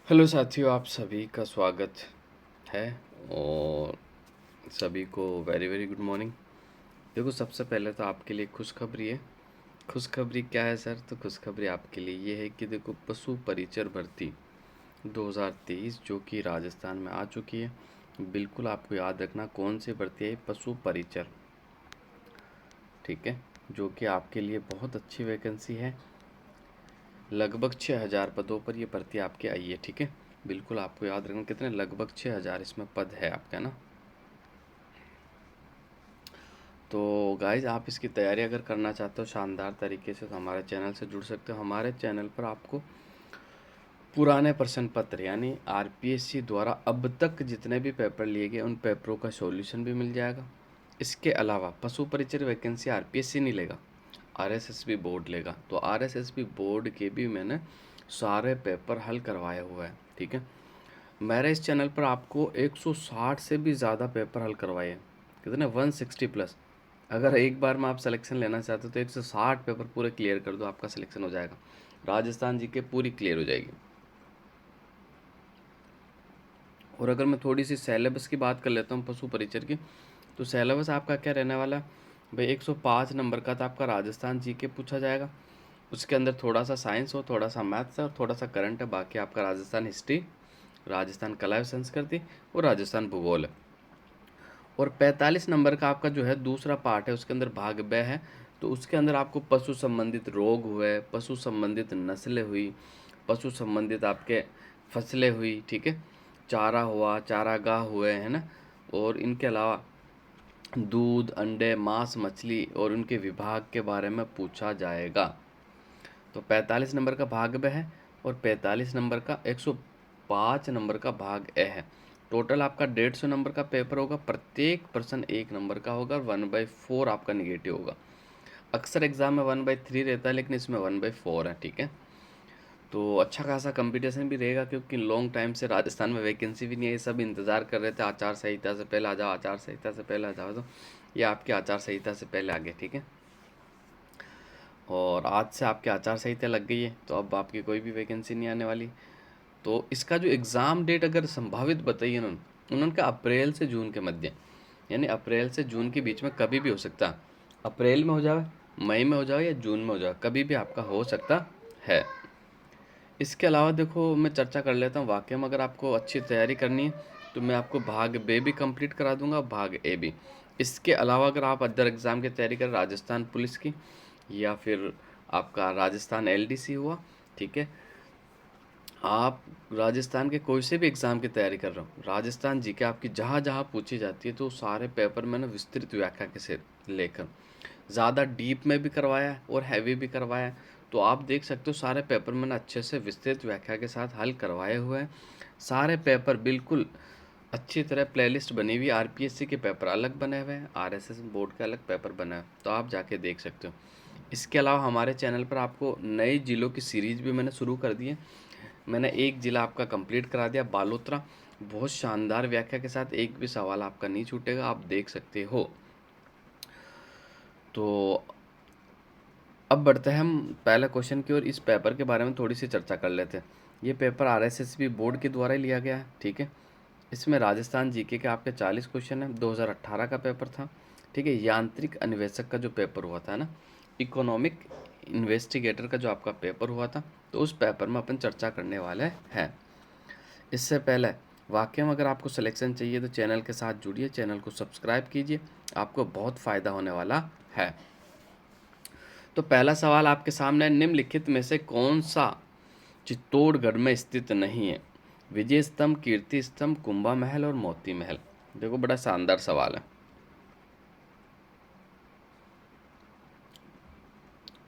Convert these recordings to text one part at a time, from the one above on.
Hello साथियों, आप सभी का स्वागत है और सभी को वेरी वेरी गुड मॉर्निंग। देखो, सबसे पहले तो आपके लिए खुशखबरी है। खुशखबरी क्या है सर? तो खुशखबरी आपके लिए ये है कि देखो, पशु परिचर भर्ती 2023 जो कि राजस्थान में आ चुकी है। बिल्कुल आपको याद रखना कौन सी भर्ती है, पशु परिचर, ठीक है, जो कि आपके लिए बहुत अच्छी वैकेंसी है। लगभग 6,000 पदों पर ये भर्ती आपकी आई है, ठीक है। बिल्कुल आपको याद रखना कितने, लगभग 6,000 इसमें पद है आपका ना। तो गाइज, आप इसकी तैयारी अगर करना चाहते हो शानदार तरीके से, तो हमारे चैनल से जुड़ सकते हो। हमारे चैनल पर आपको पुराने प्रश्न पत्र यानी आरपीएससी द्वारा अब तक जितने भी पेपर लिए गए उन पेपरों का सॉल्यूशन भी मिल जाएगा। इसके अलावा पशु परिचर वैकेंसी आरपीएससी नहीं लेगा, आरएसएसबी बोर्ड लेगा। तो आरएसएसबी बोर्ड के भी मैंने सारे पेपर हल करवाए हुए हैं, ठीक है। मेरे इस चैनल पर आपको 160 से भी ज़्यादा पेपर हल करवाए हैं। कितने? 160 प्लस। अगर एक बार में आप सिलेक्शन लेना चाहते हो तो 160 पेपर पूरे क्लियर कर दो, आपका सिलेक्शन हो जाएगा। राजस्थान जी के पूरी क्लियर हो जाएगी। और अगर मैं थोड़ी सी सिलेबस की बात कर लेता हूँ पशु परिचर की, तो सिलेबस आपका क्या रहने वाला है भाई? 105 नंबर का तो आपका राजस्थान जी के पूछा जाएगा। उसके अंदर थोड़ा सा साइंस हो, थोड़ा सा मैथ्स है और थोड़ा सा करंट है। बाकी आपका राजस्थान हिस्ट्री, राजस्थान कला एवं संस्कृति और राजस्थान भूगोल है। और 45 नंबर का आपका जो है दूसरा पार्ट है, उसके अंदर भाग ब है। तो उसके अंदर आपको पशु संबंधित रोग हुए, पशु संबंधित नस्लें हुई, पशु संबंधित आपके फसलें हुई, ठीक है, चारा हुआ, चारागाह हुए, है ना। और इनके अलावा दूध, अंडे, मांस, मछली और उनके विभाग के बारे में पूछा जाएगा। तो 45 नंबर का भाग ब है और 45 नंबर का 105 नंबर का भाग ए है। टोटल आपका 150 नंबर का पेपर होगा। प्रत्येक प्रश्न 1 नंबर का होगा। 1/4 आपका निगेटिव होगा। अक्सर एग्जाम में 1/3 रहता है, लेकिन इसमें 1/4 है, ठीक है। तो अच्छा खासा कंपटीशन भी रहेगा, क्योंकि लॉन्ग टाइम से राजस्थान में वैकेंसी भी नहीं है। ये सब इंतज़ार कर रहे थे आचार संहिता से पहले आ जाओ, आचार संहिता से पहले आ जाओ। तो ये आपकी आचार संहिता से पहले आ गए, ठीक है। और आज से आपकी आचार संहिता लग गई है, तो अब आपकी कोई भी वैकेंसी नहीं आने वाली। तो इसका जो एग्ज़ाम डेट अगर संभावित बताई है उन्होंने कहा अप्रैल से जून के मध्य, यानी अप्रैल से जून के बीच में कभी भी हो सकता है। अप्रैल में हो जाए, मई में हो जाए या जून में हो जाए, कभी भी आपका हो सकता है। इसके अलावा देखो, मैं चर्चा कर लेता हूँ। वाकई में अगर आपको अच्छी तैयारी करनी है तो मैं आपको भाग बे भी कंप्लीट करा दूंगा, भाग ए भी। इसके अलावा अगर आप अदर एग्ज़ाम की तैयारी करें, राजस्थान पुलिस की या फिर आपका राजस्थान एलडीसी हुआ, ठीक है, आप राजस्थान के कोई से भी एग्ज़ाम की तैयारी कर रहे हो, राजस्थान जी के आपकी जहाँ जहाँ पूछी जाती है, तो सारे पेपर मैंने विस्तृत व्याख्या के से लेकर ज़्यादा डीप में भी करवाया है और हैवी भी करवाया है। तो आप देख सकते हो सारे पेपर मैंने अच्छे से विस्तृत व्याख्या के साथ हल करवाए हुए हैं। सारे पेपर बिल्कुल अच्छी तरह प्लेलिस्ट बनी हुई। आरपीएससी के पेपर अलग बने हुए हैं, आरएसएस बोर्ड के अलग पेपर बने हैं, तो आप जाके देख सकते हो। इसके अलावा हमारे चैनल पर आपको नए जिलों की सीरीज भी मैंने शुरू कर दी है। मैंने एक ज़िला आपका कंप्लीट करा दिया, बालोतरा। बहुत शानदार व्याख्या के साथ, एक भी सवाल आपका नहीं छूटेगा, आप देख सकते हो। तो अब बढ़ते हैं हम पहले क्वेश्चन की ओर। इस पेपर के बारे में थोड़ी सी चर्चा कर लेते हैं। ये पेपर आरएसएसबी बोर्ड के द्वारा ही लिया गया है, ठीक है। इसमें राजस्थान जीके के आपके 40 क्वेश्चन हैं। 2018 का पेपर था, ठीक है। यांत्रिक अन्वेषक का जो पेपर हुआ था ना, इकोनॉमिक इन्वेस्टिगेटर का जो आपका पेपर हुआ था, तो उस पेपर में अपन चर्चा करने वाले हैं। इससे पहले वाकई में अगर आपको सिलेक्शन चाहिए तो चैनल के साथ जुड़िए, चैनल को सब्सक्राइब कीजिए, आपको बहुत फ़ायदा होने वाला है। तो पहला सवाल आपके सामने है, निम्नलिखित में से कौन सा चित्तौड़गढ़ में स्थित नहीं है? विजय स्तंभ, कीर्ति स्तंभ, कुंभा महल और मोती महल। देखो, बड़ा शानदार सवाल है।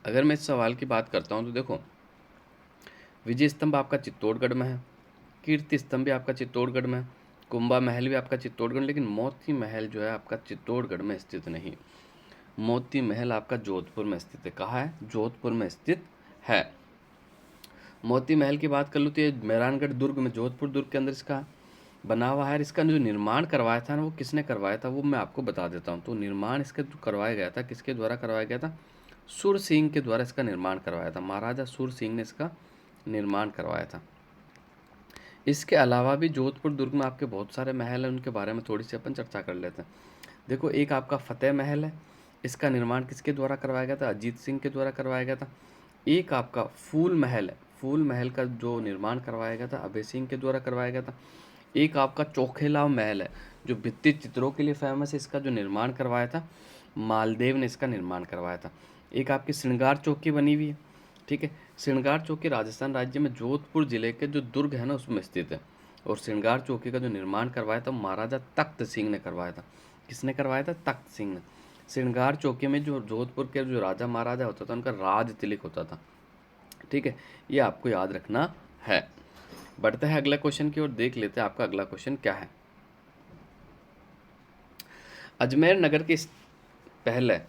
अगर मैं इस सवाल की बात करता हूँ तो देखो, विजय स्तंभ आपका चित्तौड़गढ़ में है, कीर्ति स्तंभ भी आपका चित्तौड़गढ़ में है, कुंभा महल भी आपका चित्तौड़गढ़, लेकिन मोती महल जो है आपका चित्तौड़गढ़ में स्थित नहीं। मोती महल आपका जोधपुर में स्थित है। कहाँ है? जोधपुर में स्थित है। मोती महल की बात कर लूँ तो ये मेहरानगढ़ दुर्ग में, जोधपुर दुर्ग के अंदर इसका बना हुआ है। इसका जो निर्माण करवाया था ना, वो किसने करवाया था वो मैं आपको बता देता हूँ। तो निर्माण इसका जो करवाया गया था, किसके द्वारा करवाया गया था? सुर सिंह के द्वारा इसका निर्माण करवाया था। महाराजा सुर सिंह ने इसका निर्माण करवाया था। इसके अलावा भी जोधपुर दुर्ग में आपके बहुत सारे महल हैं, उनके बारे में थोड़ी सी अपन चर्चा कर लेते हैं। देखो, एक आपका फतेह महल है, इसका निर्माण किसके द्वारा करवाया गया था? अजीत सिंह के द्वारा करवाया गया था। एक आपका फूल महल है, फूल महल का जो निर्माण करवाया गया था अभय सिंह के द्वारा करवाया गया था। एक आपका चोखेलाव महल है जो भित्ति चित्रों के लिए फेमस है, इसका जो निर्माण करवाया था मालदेव ने इसका निर्माण करवाया था। एक आपकी श्रृंगार चौकी बनी हुई है, ठीक है। श्रृंगार चौकी राजस्थान राज्य में जोधपुर जिले के जो दुर्ग है ना उसमें स्थित है। और श्रृंगार चौकी का जो निर्माण करवाया था महाराजा तख्त सिंह ने करवाया था। किसने करवाया था? तख्त सिंह ने। श्रृंगार चौकी में जो जोधपुर के जो राजा महाराजा होता था उनका राज तिलक होता था, ठीक है। ये आपको याद रखना है। बढ़ते हैं अगला क्वेश्चन की ओर, देख लेते हैं आपका अगला क्वेश्चन क्या है। अजमेर नगर की पहले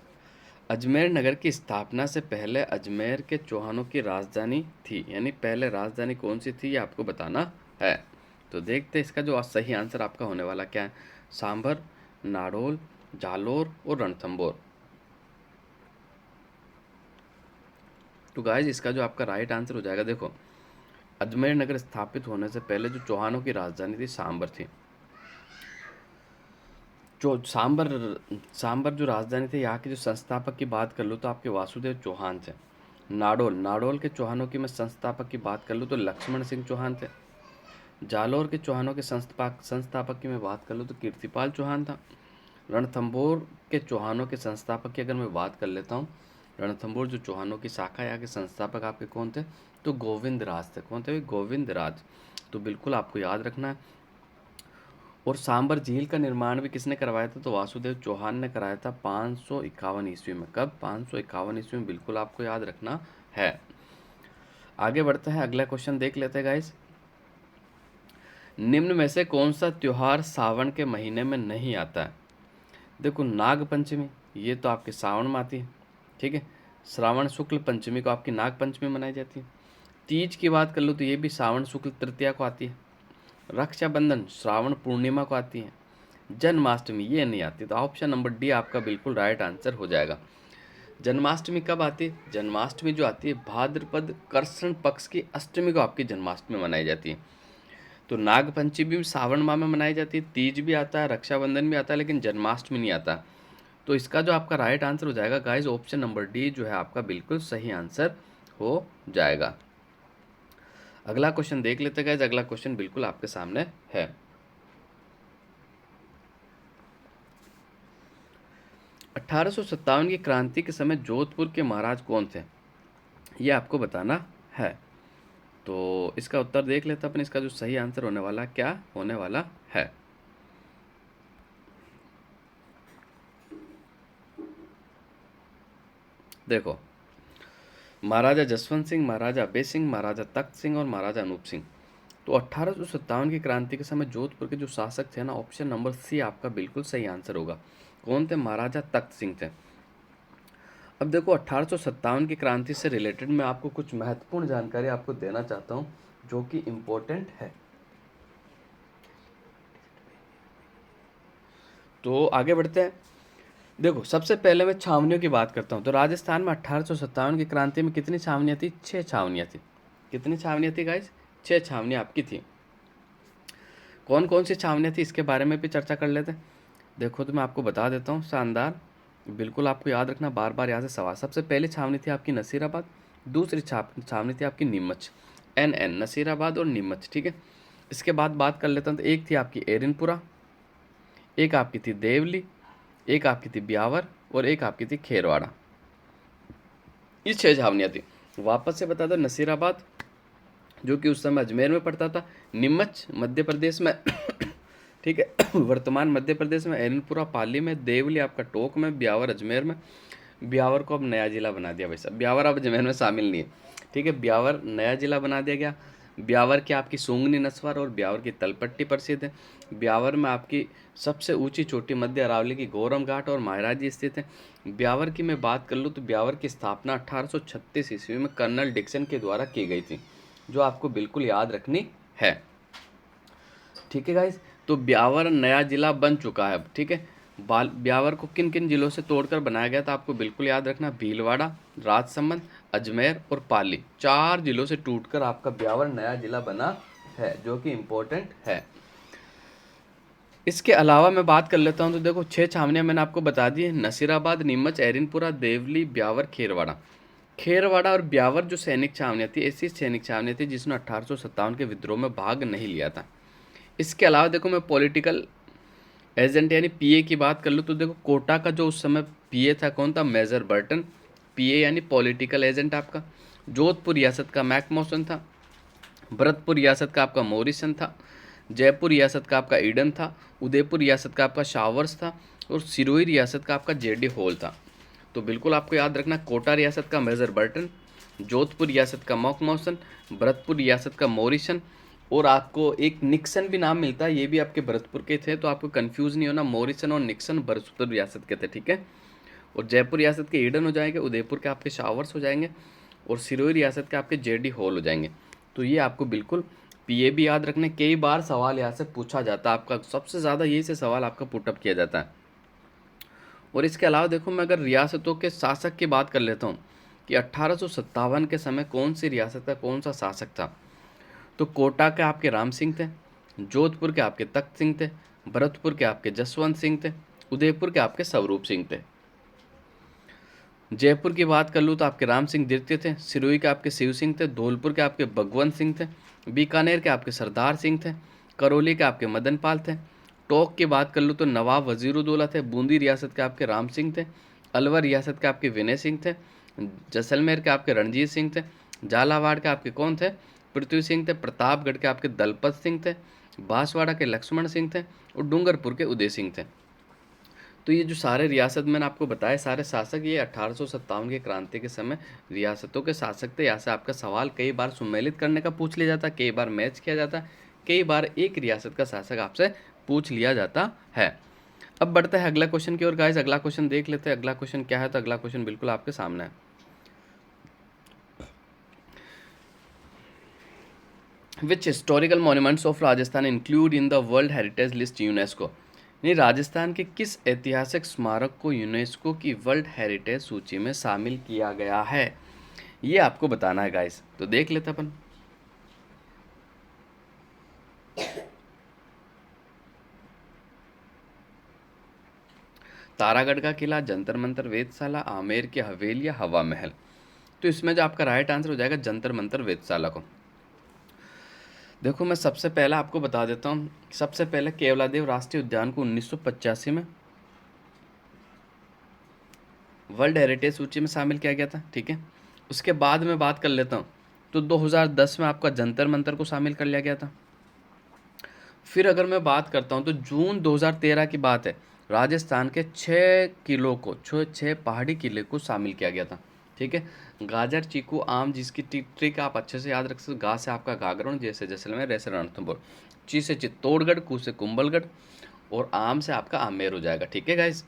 अजमेर नगर की स्थापना से पहले अजमेर के चौहानों की राजधानी थी, यानी पहले राजधानी कौन सी थी ये आपको बताना है। तो देखते हैं इसका जो सही आंसर आपका होने वाला क्या है। सांभर, नाडोल, जालोर और रणथंभौर। तो गाइज इसका जो आपका राइट आंसर हो जाएगा, देखो अजमेर नगर स्थापित होने से पहले जो चौहानों की राजधानी थी सांभर थी। जो सांभर जो राजधानी थी, यहाँ के जो संस्थापक की बात कर लूँ तो आपके वासुदेव चौहान थे। नाडोल के चौहानों की मैं संस्थापक की बात कर लूँ तो लक्ष्मण सिंह चौहान थे। जालोर के चौहानों के संस्थापक की मैं बात कर लूँ तो कीर्तिपाल चौहान था। रणथंभौर के चौहानों के संस्थापक की अगर मैं बात कर लेता हूँ, रणथंभौर जो चौहानों की शाखा यहाँ के संस्थापक आपके कौन थे? तो गोविंद राज थे। कौन थे? गोविंद राज। तो बिल्कुल आपको याद रखना है। और सांबर झील का निर्माण भी किसने करवाया था? तो वासुदेव चौहान ने कराया था 551 ईस्वी में। कब? 551 ईस्वी में, बिल्कुल आपको याद रखना है। आगे बढ़ते हैं, अगला क्वेश्चन देख लेते हैं गाइस। निम्न में से कौन सा त्योहार सावन के महीने में नहीं आता है? देखो, नाग पंचमी ये तो आपके सावन में आती है, ठीक है। श्रावण शुक्ल पंचमी को आपकी नाग पंचमी मनाई जाती है। तीज की बात कर लो तो ये भी श्रावण शुक्ल तृतीया को आती है। रक्षाबंधन श्रावण पूर्णिमा को आती है। जन्माष्टमी ये नहीं आती। तो ऑप्शन नंबर डी आपका बिल्कुल राइट आंसर हो जाएगा। जन्माष्टमी कब आती है? जन्माष्टमी जो आती है भाद्रपद कृष्ण पक्ष की अष्टमी को आपकी जन्माष्टमी मनाई जाती है। तो नाग पंचमी भी सावन माह में मनाई जाती है, तीज भी आता है, रक्षाबंधन भी आता है, लेकिन जन्माष्टमी नहीं आता। तो इसका जो आपका राइट आंसर हो जाएगा गाइस, ऑप्शन नंबर डी जो है आपका बिल्कुल सही आंसर हो जाएगा। अगला क्वेश्चन देख लेते हैं गाइस। अगला क्वेश्चन बिल्कुल आपके सामने है। 1857 की क्रांति के समय जोधपुर के महाराज कौन थे? ये आपको बताना है। तो इसका उत्तर देख लेते हैं अपन। इसका जो सही आंसर होने वाला क्या होने वाला है। देखो, महाराजा जसवंत सिंह, महाराजा अभय सिंह, महाराजा तख्त सिंह और महाराजा अनूप सिंह। तो 1857 की क्रांति के समय जोधपुर के जो शासक थे ना, ऑप्शन नंबर सी आपका बिल्कुल सही आंसर होगा। कौन थे? महाराजा तख्त सिंह थे। अब देखो, 1857 की क्रांति से रिलेटेड मैं आपको कुछ महत्वपूर्ण जानकारी आपको देना चाहता हूँ जो कि इम्पोर्टेंट है। तो आगे बढ़ते हैं। देखो, सबसे पहले मैं छावनियों की बात करता हूँ। तो राजस्थान में 1857 की क्रांति में कितनी छावनियाँ थी? 6 छावनियाँ थी। कितनी छावनियाँ थी गाइस? 6 छावनियाँ आपकी थी। कौन कौन सी छावनियाँ थी इसके बारे में भी चर्चा कर लेते हैं। देखो, तो मैं आपको बता देता हूँ, शानदार, बिल्कुल आपको याद रखना, बार बार यहाँ से सवाल। सबसे पहले छावनी थी आपकी नसीराबाद, दूसरी छावनी थी आपकी नीमच, NN नसीराबाद और नीमच, ठीक है। इसके बाद बात कर लेता हूँ। तो एक थी आपकी एरनपुरा, एक आपकी थी देवली, एक आपकी थी ब्यावर और एक आपकी थी खेरवाड़ा। ये 6 छावनियाँ थी। वापस से बता दो, नसीराबाद जो कि उस समय अजमेर में पड़ता था, नीमच मध्य प्रदेश में ठीक है, वर्तमान मध्य प्रदेश में, एरनपुरा पाली में, देवली आपका टोंक में, ब्यावर अजमेर में। ब्यावर को अब नया जिला बना दिया भाई साहब, ब्यावर अब अजमेर में शामिल नहीं है, ठीक है। ब्यावर नया जिला बना दिया गया। ब्यावर की आपकी सूंगनी नस्वार और ब्यावर की तलपट्टी प्रसिद्ध है। ब्यावर में आपकी सबसे ऊंची चोटी मध्य अरावली की गौरम घाट और महाराजी स्थित है। ब्यावर की मैं बात कर लूँ तो ब्यावर की स्थापना 1836 ईस्वी में कर्नल डिक्सन के द्वारा की गई थी, जो आपको बिल्कुल याद रखनी है, ठीक है गाइस। तो ब्यावर नया जिला बन चुका है अब, ठीक है। ब्यावर को किन किन जिलों से तोड़कर बनाया गया था आपको बिल्कुल याद रखना। भीलवाड़ा, राजसमंद, अजमेर और पाली, 4 जिलों से टूटकर आपका ब्यावर नया जिला बना है, जो कि इम्पोर्टेंट है। इसके अलावा मैं बात कर लेता हूँ तो देखो 6 छावनियाँ मैंने आपको बता दी है, नसीराबाद, नीमच, एरिनपुरा, देवली, ब्यावर, खेरवाड़ा। खेरवाड़ा और ब्यावर जो सैनिक छावनियाँ थी, ऐसी सैनिक छावनियाँ थी जिसने 1857 के विद्रोह में भाग नहीं लिया था। इसके अलावा देखो मैं पॉलिटिकल एजेंट यानी पीए की बात कर लूँ तो देखो कोटा का जो उस समय पीए था कौन था, मेजर बर्टन। पीए यानी पॉलिटिकल एजेंट आपका। जोधपुर रियासत का मैकमोसन था। भरतपुर रियासत का आपका मॉरिसन था। जयपुर रियासत का आपका ईडन था। उदयपुर रियासत का आपका शावर्स था। और सिरोही रियासत का आपका जेडी हॉल था। तो बिल्कुल आपको याद रखना, कोटा रियासत का मेजर बर्टन, जोधपुर रियासत का मैकमोसन, भरतपुर रियासत का मॉरिसन, और आपको एक निक्सन भी नाम मिलता है, ये भी आपके भरतपुर के थे, तो आपको कंफ्यूज नहीं होना, मॉरिसन और निक्सन भरतपुर रियासत के थे, ठीक है। और जयपुर रियासत के ईडन हो जाएंगे, उदयपुर के आपके शावर्स हो जाएंगे, और सिरोही रियासत के आपके जेडी हॉल हो जाएंगे। तो ये आपको बिल्कुल पीए भी याद रखने, कई बार सवाल यहाँ से पूछा जाता है, आपका सबसे ज़्यादा यही से सवाल आपका पुटअप किया जाता है। और इसके अलावा देखो मैं अगर रियासतों के शासक की बात कर लेता हूँ कि 1857 के समय कौन सी रियासत का कौन सा शासक था, तो कोटा के आपके राम सिंह थे, जोधपुर के आपके तख्त सिंह थे, भरतपुर के आपके जसवंत सिंह थे, उदयपुर के आपके स्वरूप सिंह थे। जयपुर की बात कर लूँ तो आपके राम सिंह द्वितीय थे, सिरोही के आपके शिव सिंह थे, धौलपुर के आपके भगवंत सिंह थे, बीकानेर के आपके सरदार सिंह थे, करौली के आपके मदन पाल थे। टोंक की बात कर लूँ तो नवाब वजीरुद्दौला थे, बूंदी रियासत के आपके राम सिंह थे, अलवर रियासत के आपके विनय सिंह थे, जैसलमेर के आपके रणजीत सिंह थे, झालावाड़ के आपके कौन थे, पृथ्वी सिंह थे, प्रतापगढ़ के आपके दलपत सिंह थे, बांसवाड़ा के लक्ष्मण सिंह थे, और डूंगरपुर के उदय सिंह थे। तो ये जो सारे रियासत मैंने आपको बताए सारे शासक, ये 1857 की क्रांति के समय रियासतों के शासक थे। यहाँ से आपका सवाल कई बार सम्मिलित करने का पूछ लिया जाता है, कई बार मैच किया जाता है, कई बार एक रियासत का शासक आपसे पूछ लिया जाता है। अब बढ़ते हैं अगला क्वेश्चन की ओर गाइस, अगला क्वेश्चन देख लेते हैं अगला क्वेश्चन क्या है। तो अगला क्वेश्चन बिल्कुल आपके सामने है। विच historical monuments of Rajasthan include in the world heritage list UNESCO, यानी राजस्थान के किस ऐतिहासिक स्मारक को यूनेस्को की वर्ल्ड हेरिटेज सूची में शामिल किया गया है, ये आपको बताना है गाइस। तो देख लेते अपन। तारागढ़ का किला, जंतर मंतर, वेधशाला, आमेर की हवेली या हवा महल। तो इसमें जो आपका राइट आंसर हो जाएगा जंतर मंतर वेधशाला को। देखो मैं सबसे पहला आपको बता देता हूँ, सबसे पहले केवलादेव राष्ट्रीय उद्यान को 1985 में वर्ल्ड हेरिटेज सूची में शामिल किया गया था, ठीक है। उसके बाद में बात कर लेता हूँ तो 2010 में आपका जंतर मंतर को शामिल कर लिया गया था। फिर अगर मैं बात करता हूँ तो जून 2013 की बात है, राजस्थान के 6 किलों को 6 पहाड़ी किले को शामिल किया गया था, ठीक है। गाजर, चीकू, आम जिसकी ट्रिक आप अच्छे से याद रख सकते। गा से आपका गागरण, जैसे जैसलमेर, ऐसे रणथंभौर, ची से चित्तौड़गढ़, कू से कुंभलगढ़, और आम से आपका आमेर हो जाएगा, ठीक है गाइस।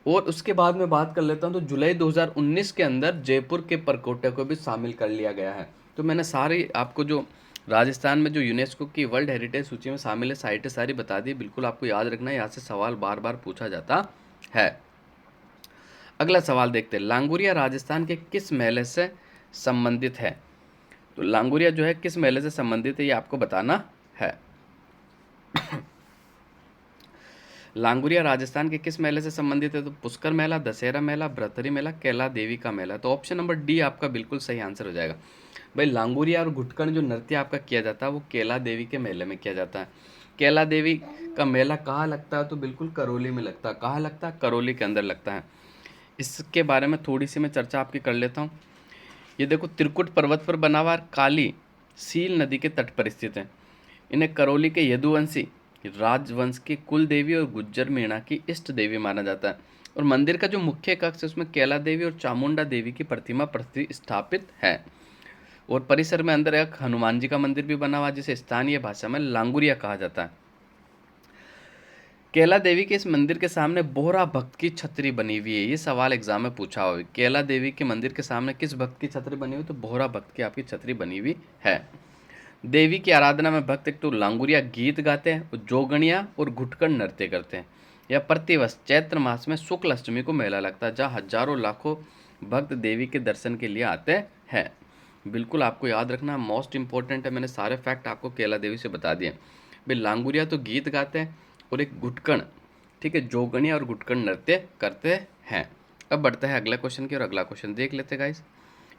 और उसके बाद में बात कर लेता हूँ तो जुलाई 2019 के अंदर जयपुर के परकोटे को भी शामिल कर लिया गया है। तो मैंने सारी आपको जो राजस्थान में जो यूनेस्को की वर्ल्ड हेरिटेज सूची में शामिल है साइटें सारी बता दी, बिल्कुल आपको याद रखना है, यहाँ से सवाल बार बार पूछा जाता है। अगला सवाल देखते हैं, लांगुरिया राजस्थान के किस मेले से संबंधित है। तो लांगुरिया जो है किस मेले से संबंधित है ये आपको बताना है। लांगुरिया राजस्थान के किस मेले से संबंधित है, तो पुष्कर मेला, दशहरा मेला, भ्रतरी मेला, कैला देवी का मेला। तो ऑप्शन नंबर डी आपका बिल्कुल सही आंसर हो जाएगा। भाई लांगुरिया और घुटकण जो नृत्य आपका किया जाता है वो कैला देवी के मेले में किया जाता है। कैला देवी का मेला कहाँ लगता है, तो बिल्कुल करौली में लगता है। कहाँ लगता है, करौली के अंदर लगता है। इसके बारे में थोड़ी सी मैं चर्चा आपकी कर लेता हूँ। ये देखो त्रिकुट पर्वत पर बना हुआ काली सील नदी के तट पर स्थित है। इन्हें करौली के यदुवंशी राजवंश की कुल देवी और गुज्जर मीणा की इष्ट देवी माना जाता है। और मंदिर का जो मुख्य कक्ष है उसमें कैला देवी और चामुंडा देवी की प्रतिमा प्रतिष्ठापित है। और परिसर में अंदर एक हनुमान जी का मंदिर भी बना हुआ जिसे स्थानीय भाषा में लांगुरिया कहा जाता है। कैला देवी के इस मंदिर के सामने बोहरा भक्त की छतरी बनी हुई है। ये सवाल एग्जाम में पूछा हुआ है, कैला देवी के मंदिर के सामने किस भक्त की छतरी बनी हुई, तो बोहरा भक्त की आपकी छतरी बनी हुई है। देवी की आराधना में भक्त एक तो लांगुरिया गीत गाते हैं, जोगणिया और घुटकड़ नृत्य करते हैं। यह प्रतिवर्ष चैत्र मास में शुक्ल अष्टमी को मेला लगता है जहाँ हजारों लाखों भक्त देवी के दर्शन के लिए आते हैं। बिल्कुल आपको याद रखना, मोस्ट इंपॉर्टेंट है। मैंने सारे फैक्ट आपको केला देवी से बता दिए भाई। लांगुरिया तो गीत गाते हैं और एक गुटकण, ठीक है, जोगणिया और गुटकण नृत्य करते हैं। अब बढ़ता है अगला क्वेश्चन की, और अगला क्वेश्चन देख लेते हैं गाइस।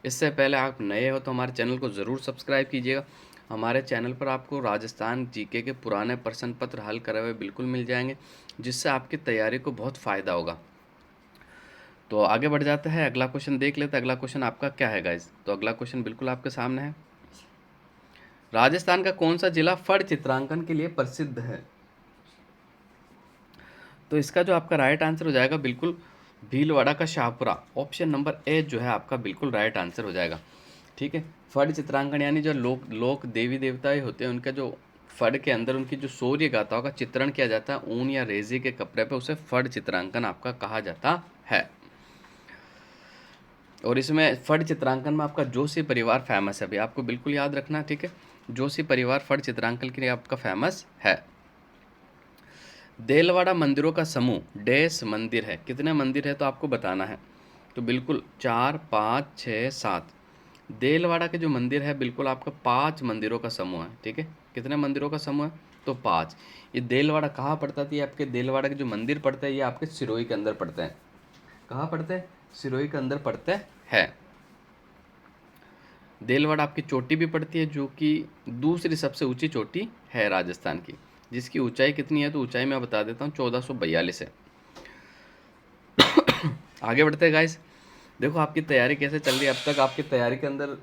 इससे पहले आप नए हो तो हमारे चैनल को ज़रूर सब्सक्राइब कीजिएगा। हमारे चैनल पर आपको राजस्थान जीके के पुराने प्रश्न पत्र हल करे हुए बिल्कुल मिल जाएंगे, जिससे आपकी तैयारी को बहुत फ़ायदा होगा। तो आगे बढ़ जाता है, अगला क्वेश्चन देख लेते हैं। अगला क्वेश्चन आपका क्या है गाइस? तो अगला क्वेश्चन बिल्कुल आपके सामने है। राजस्थान का कौन सा जिला फड़ चित्रांकन के लिए प्रसिद्ध है? तो इसका जो आपका राइट आंसर हो जाएगा बिल्कुल भीलवाड़ा का शाहपुरा। ऑप्शन नंबर ए जो है आपका बिल्कुल राइट आंसर हो जाएगा। ठीक है, फड़ चित्रांकन यानी जो लोक देवी देवताएं होते हैं उनका जो फड़ के अंदर उनकी जो शौर्य गाथाओं का चित्रण किया जाता है ऊन या रेजी के कपड़े पे, उसे फड़ चित्रांकन आपका कहा जाता है। और इसमें फड़ चित्रांकन में आपका जोशी परिवार फेमस है, अभी आपको बिल्कुल याद रखना। ठीक है, जोशी परिवार फड़ चित्रांकन के लिए आपका फेमस है। देलवाड़ा मंदिरों का समूह डैश मंदिर है। कितने मंदिर है तो आपको बताना है। तो बिल्कुल 4, 5, 6, 7। देलवाड़ा के जो मंदिर है बिल्कुल आपका 5 मंदिरों का समूह है। ठीक है, कितने मंदिरों का समूह है? तो 5। ये देलवाड़ा कहाँ पड़ता था? ये आपके देलवाड़ा के जो मंदिर पड़ते हैं ये आपके सिरोही के अंदर पड़ते हैं। कहाँ पड़ते हैं? सिरोही के अंदर पड़ते हैं। देलवाड़ा आपकी चोटी भी पड़ती है, जो कि दूसरी सबसे ऊंची चोटी है राजस्थान की, जिसकी ऊंचाई कितनी है? तो ऊंचाई मैं बता देता हूँ, 1442 है। आगे बढ़ते हैं गाइस। देखो आपकी तैयारी कैसे चल रही है। अब तक आपकी तैयारी के अंदर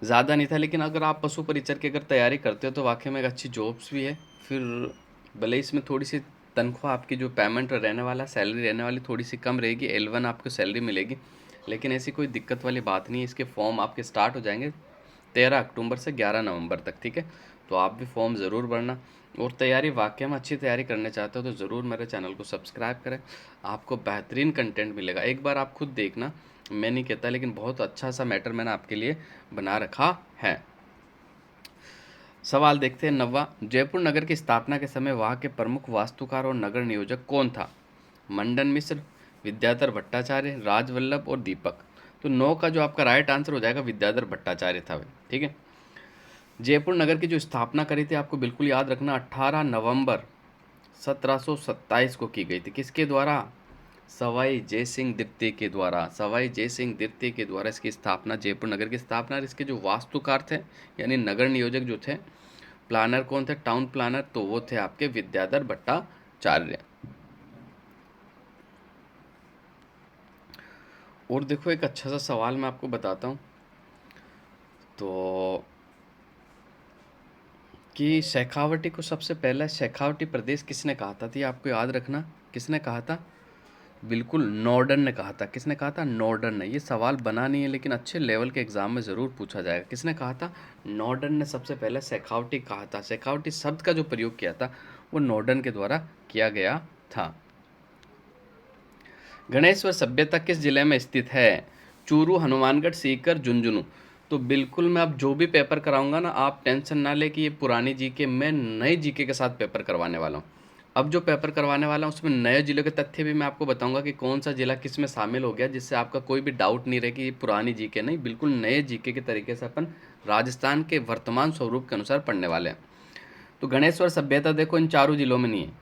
ज़्यादा नहीं था, लेकिन अगर आप पशु परिचर की अगर तैयारी करते हो तो वाकई में एक अच्छी जॉब्स भी है। फिर भले इसमें थोड़ी सी तनख्वाह आपकी जो पेमेंट रहने वाला, सैलरी रहने वाली थोड़ी सी कम रहेगी, L1 आपको सैलरी मिलेगी, लेकिन ऐसी कोई दिक्कत वाली बात नहीं है। इसके फॉर्म आपके स्टार्ट हो जाएंगे 13 अक्टूबर से 11 नवंबर तक। ठीक है, तो आप भी फॉर्म ज़रूर भरना। और तैयारी वाकई में अच्छी तैयारी करने चाहते हो तो ज़रूर मेरे चैनल को सब्सक्राइब करें, आपको बेहतरीन कंटेंट मिलेगा। एक बार आप खुद देखना, मैं नहीं कहता, लेकिन बहुत अच्छा सा मैटर मैंने आपके लिए बना रखा है। सवाल देखते हैं 9वां। जयपुर नगर की स्थापना के समय वहाँ के प्रमुख वास्तुकार और नगर नियोजक कौन था? मंडन मिश्र, विद्याधर भट्टाचार्य, राजवल्लभ और दीपक। तो 9 का जो आपका राइट आंसर हो जाएगा विद्याधर भट्टाचार्य था भाई। ठीक है, जयपुर नगर की जो स्थापना करी थी आपको बिल्कुल याद रखना, 18 नवंबर 1727 को की गई थी। किसके द्वारा? सवाई जय सिंह द्वितीय के द्वारा। सवाई जय सिंह द्वितीय के द्वारा इसकी स्थापना, जयपुर नगर की स्थापना। और इसके जो वास्तुकार थे यानी नगर नियोजक जो थे, प्लानर कौन थे? टाउन प्लानर, तो वो थे आपके विद्याधर भट्टाचार्य। और देखो एक अच्छा सा सवाल मैं आपको बताता हूँ, तो कि शेखावटी को सबसे पहला शेखावटी प्रदेश किसने कहा था? तो ये आपको याद रखना, किसने कहा था? बिल्कुल नॉर्डन ने कहा था। किसने कहा था? नॉर्डन ने। ये सवाल बना नहीं है लेकिन अच्छे लेवल के एग्जाम में ज़रूर पूछा जाएगा। किसने कहा था? नॉर्डन ने सबसे पहले शेखावटी कहा था। शेखावटी शब्द का जो प्रयोग किया था वो नॉर्डन के द्वारा किया गया था। गणेश्वर सभ्यता किस जिले में स्थित है? चूरू, हनुमानगढ़, सीकर, झुंझुनू। तो बिल्कुल मैं अब जो भी पेपर कराऊंगा ना, आप टेंशन ना ले कि ये पुरानी जीके, मैं नए जीके के साथ पेपर करवाने वाला हूँ। अब जो पेपर करवाने वाला हूँ उसमें नए जिलों के तथ्य भी मैं आपको बताऊंगा कि कौन सा जिला किस में शामिल हो गया, जिससे आपका कोई भी डाउट नहीं रहे कि ये पुरानी जीके नहीं, बिल्कुल नए जीके के तरीके से अपन राजस्थान के वर्तमान स्वरूप के अनुसार पढ़ने वाले हैं। तो गणेश्वर सभ्यता देखो इन चारों जिलों में नहीं है,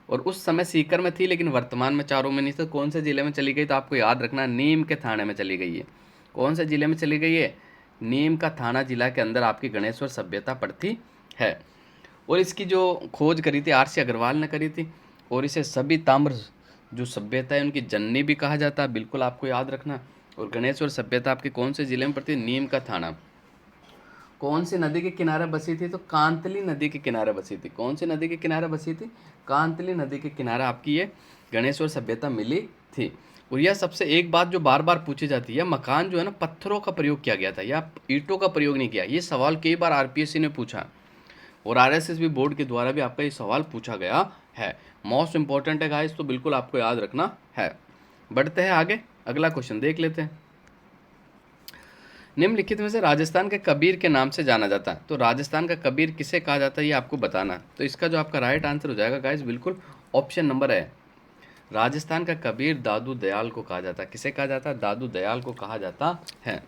और उस समय सीकर में थी, लेकिन वर्तमान में चारों में नहीं। तो कौन से जिले में चली गई? तो आपको याद रखना, नीम के थाने में चली गई है। कौन से जिले में चली गई है? नीम का थाना जिला के अंदर आपकी गणेश्वर सभ्यता पड़ती है। और इसकी जो खोज करी थी RC अग्रवाल ने करी थी, और इसे सभी ताम्र जो सभ्यता है उनकी जननी भी कहा जाता है, बिल्कुल आपको याद रखना। और गणेश्वर सभ्यता आपके कौन से जिले में पड़ती है? नीम का थाना। कौन सी नदी के किनारे बसी थी? तो कांतली नदी के किनारे बसी थी। कौन सी नदी के किनारे बसी थी? कांतली नदी के किनारे आपकी ये गणेश्वर सभ्यता मिली थी। और यह सबसे एक बात जो बार बार पूछी जाती है, मकान जो है ना, पत्थरों का प्रयोग किया गया था या ईंटों का प्रयोग नहीं किया? ये सवाल कई बार RPSC ने पूछा, और RSSB बोर्ड के द्वारा भी आपका ये सवाल पूछा गया है। मोस्ट इंपॉर्टेंट है गाइस, तो बिल्कुल आपको याद रखना है। बढ़ते हैं आगे, अगला क्वेश्चन देख लेते हैं। निम्नलिखित में से राजस्थान के कबीर के नाम से जाना जाता है। तो राजस्थान का कबीर किसे कहा जाता है ये आपको बताना है। तो इसका जो आपका राइट आंसर हो जाएगा गाइस बिल्कुल ऑप्शन नंबर है राजस्थान का कबीर दादू दयाल को कहा जाता है। किसे कहा जाता है? दादू दयाल को कहा जाता है।